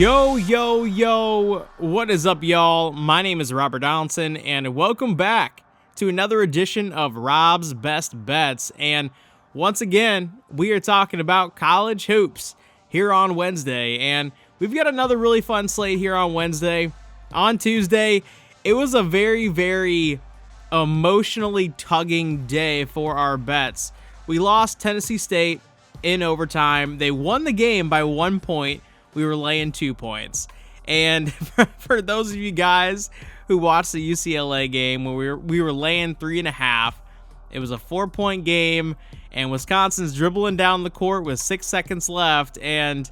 Yo, what is up, y'all? My name is Robert Donaldson, and welcome back to another edition of Rob's Best Bets. And once again, we are talking about college hoops here on Wednesday, and we've got another really fun slate here on Wednesday. On Tuesday, it was a very, very emotionally tugging day for our bets. We lost Tennessee State in overtime. They won the game by 1 point. We were laying 2 points. And for those of you guys who watched the UCLA game where we were laying 3.5, it was a 4-point game, and Wisconsin's dribbling down the court with 6 seconds left, and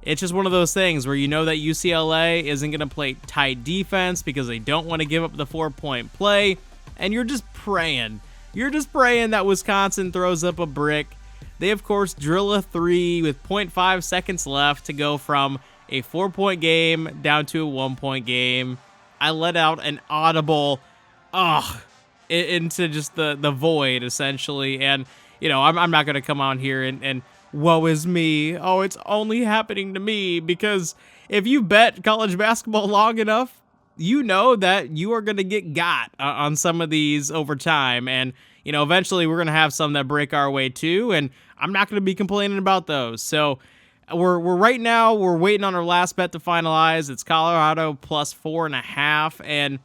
it's just one of those things where you know that UCLA isn't going to play tight defense because they don't want to give up the 4-point play, and you're just praying. You're just praying that Wisconsin throws up a brick. They, of course, drill a 3 with 0.5 seconds left to go from a 4-point game down to a 1-point game. I let out an audible, into just the void, essentially. And, you know, I'm not going to come on here and woe is me. Oh, it's only happening to me. Because if you bet college basketball long enough, you know that you are going to get got on some of these over time. And, you know, eventually we're going to have some that break our way too. And I'm not going to be complaining about those. So we're right now, we're waiting on our last bet to finalize. It's Colorado plus 4.5. And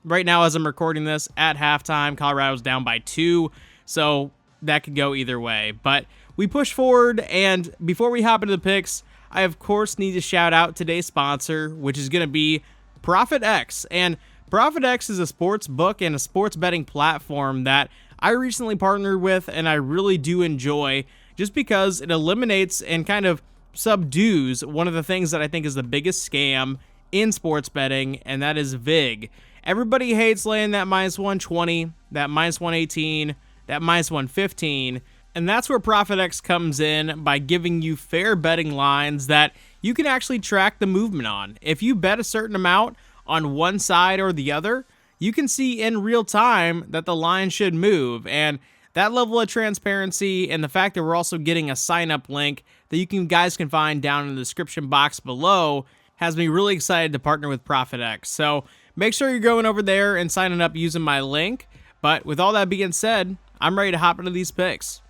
right now, as I'm recording this at halftime, Colorado's down by 2. So that could go either way. But we push forward. And before we hop into the picks, I, of course, need to shout out today's sponsor, which is going to be ProphetX. And ProphetX is a sports book and a sports betting platform that I recently partnered with, and I really do enjoy, just because it eliminates and kind of subdues one of the things that I think is the biggest scam in sports betting, and that is VIG. Everybody hates laying that minus 120, that minus 118, that minus 115, and that's where ProphetX comes in by giving you fair betting lines that you can actually track the movement on. If you bet a certain amount on one side or the other, you can see in real time that the line should move. And that level of transparency and the fact that we're also getting a sign-up link that guys can find down in the description box below has me really excited to partner with ProphetX. So make sure you're going over there and signing up using my link. But with all that being said, I'm ready to hop into these picks.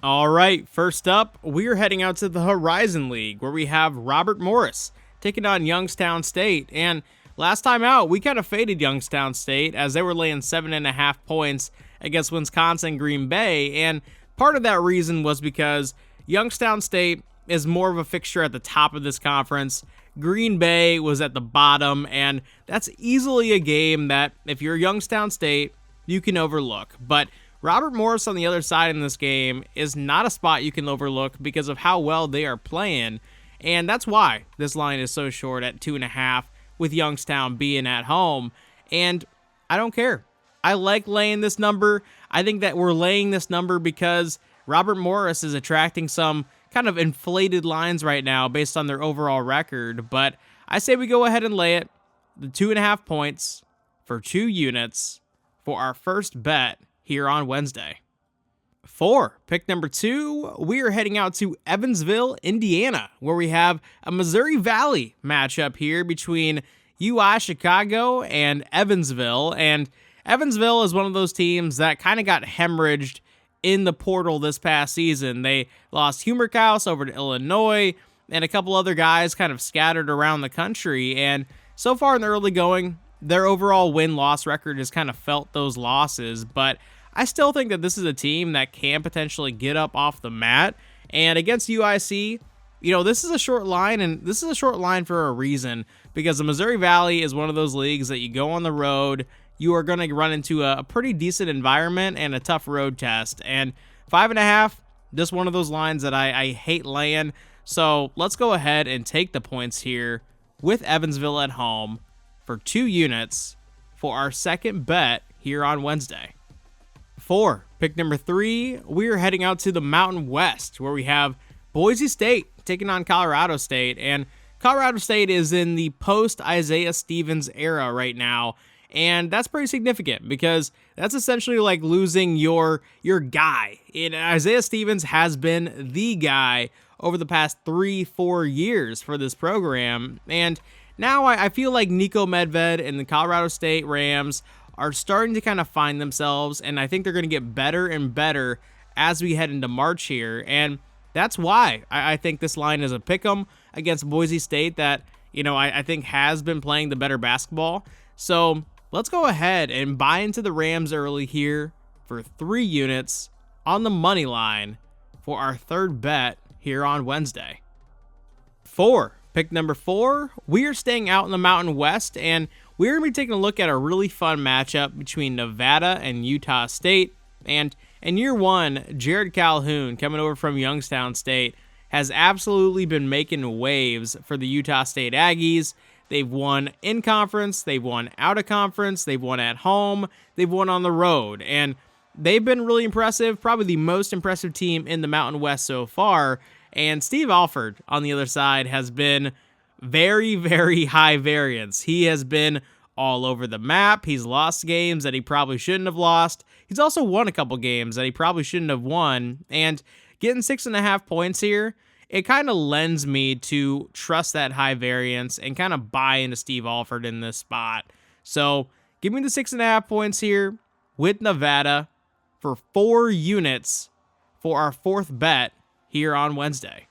All right, first up, we're heading out to the Horizon League, where we have Robert Morris taking on Youngstown State. And last time out, we kind of faded Youngstown State as they were laying 7.5 points against Wisconsin Green Bay. And part of that reason was because Youngstown State is more of a fixture at the top of this conference. Green Bay was at the bottom, and that's easily a game that if you're Youngstown State, you can overlook. But Robert Morris on the other side in this game is not a spot you can overlook because of how well they are playing. And that's why this line is so short at 2.5 with Youngstown being at home. And I don't care. I like laying this number. I think that we're laying this number because Robert Morris is attracting some kind of inflated lines right now based on their overall record. But I say we go ahead and lay it, the 2.5 points for 2 units for our first bet here on Wednesday. For pick number 2, we are heading out to Evansville, Indiana, where we have a Missouri Valley matchup here between UI Chicago and Evansville. And Evansville is one of those teams that kind of got hemorrhaged in the portal this past season. They lost Humerkaus over to Illinois, and a couple other guys kind of scattered around the country. And so far in the early going, their overall win-loss record has kind of felt those losses, but I still think that this is a team that can potentially get up off the mat. And against UIC, you know, this is a short line, and this is a short line for a reason, because the Missouri Valley is one of those leagues that you go on the road, you are going to run into a pretty decent environment and a tough road test. And 5.5, just one of those lines that I hate laying. So let's go ahead and take the points here with Evansville at home for 2 units for our second bet here on Wednesday. For pick number 3, we're heading out to the Mountain West, where we have Boise State taking on Colorado State. And Colorado State is in the post-Isaiah Stevens era right now. And that's pretty significant because that's essentially like losing your guy. And Isaiah Stevens has been the guy over the past 3-4 years for this program. And now I feel like Nico Medved and the Colorado State Rams are starting to kind of find themselves, and I think they're going to get better and better as we head into March here. And that's why I think this line is a pick'em against Boise State that, I think has been playing the better basketball. So let's go ahead and buy into the Rams early here for 3 units on the money line for our third bet here on Wednesday. Pick number 4, we are staying out in the Mountain West, and we're going to be taking a look at a really fun matchup between Nevada and Utah State. And in year 1, Jared Calhoun, coming over from Youngstown State, has absolutely been making waves for the Utah State Aggies. They've won in conference, they've won out of conference, they've won at home, they've won on the road, and they've been really impressive, probably the most impressive team in the Mountain West so far. And Steve Alford, on the other side, has been very, very high variance. He has been all over the map. He's lost games that he probably shouldn't have lost. He's also won a couple games that he probably shouldn't have won. And getting 6.5 points here, it kind of lends me to trust that high variance and kind of buy into Steve Alford in this spot. So give me the 6.5 points here with Nevada for 4 units for our fourth bet here on Wednesday.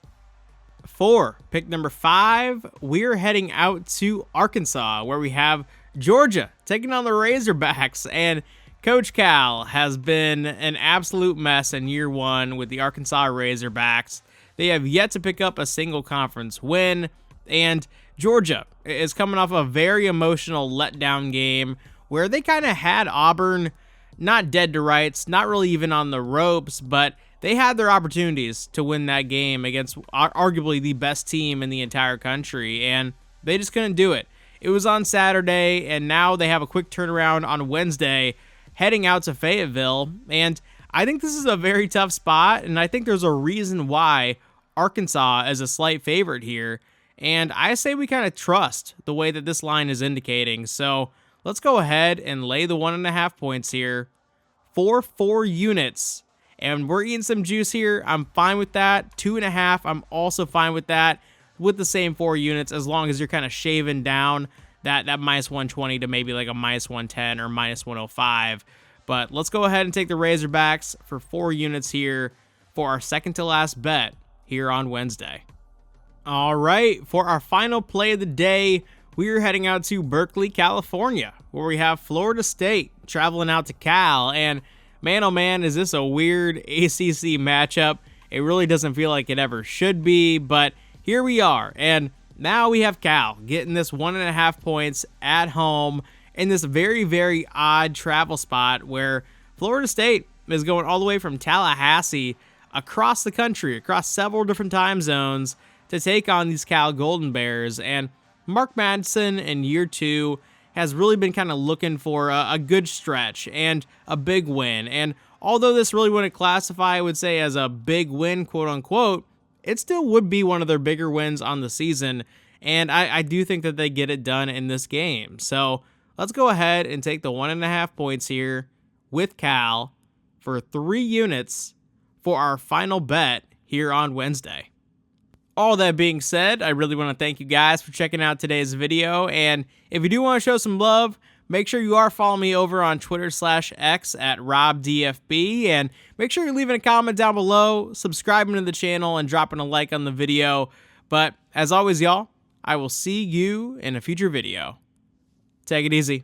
Pick number 5, we're heading out to Arkansas, where we have Georgia taking on the Razorbacks, and Coach Cal has been an absolute mess in year 1 with the Arkansas Razorbacks. They have yet to pick up a single conference win, and Georgia is coming off a very emotional letdown game where they kind of had Auburn not dead to rights, not really even on the ropes, but they had their opportunities to win that game against arguably the best team in the entire country, and they just couldn't do it. It was on Saturday, and now they have a quick turnaround on Wednesday, heading out to Fayetteville, and I think this is a very tough spot, and I think there's a reason why Arkansas is a slight favorite here, and I say we kind of trust the way that this line is indicating, so let's go ahead and lay the 1.5 points here for 4 units. And we're eating some juice here. I'm fine with that. 2.5, I'm also fine with that, with the same 4 units, as long as you're kind of shaving down that minus 120 to maybe like a minus 110 or minus 105. But let's go ahead and take the Razorbacks for 4 units here for our second to last bet here on Wednesday. All right, for our final play of the day, we are heading out to Berkeley, California, where we have Florida State traveling out to Cal. And man, oh man, is this a weird ACC matchup. It really doesn't feel like it ever should be, but here we are. And now we have Cal getting this 1.5 points at home in this very, very odd travel spot where Florida State is going all the way from Tallahassee across the country, across several different time zones to take on these Cal Golden Bears. And Mark Madsen in year 2 has really been kind of looking for a good stretch and a big win. And although this really wouldn't classify, I would say, as a big win, quote unquote, it still would be one of their bigger wins on the season. And I do think that they get it done in this game. So let's go ahead and take the 1.5 points here with Cal for 3 units for our final bet here on Wednesday. All that being said, I really want to thank you guys for checking out today's video, and if you do want to show some love, make sure you are following me over on Twitter/X at RobDFB, and make sure you're leaving a comment down below, subscribing to the channel, and dropping a like on the video. But as always, y'all, I will see you in a future video. Take it easy.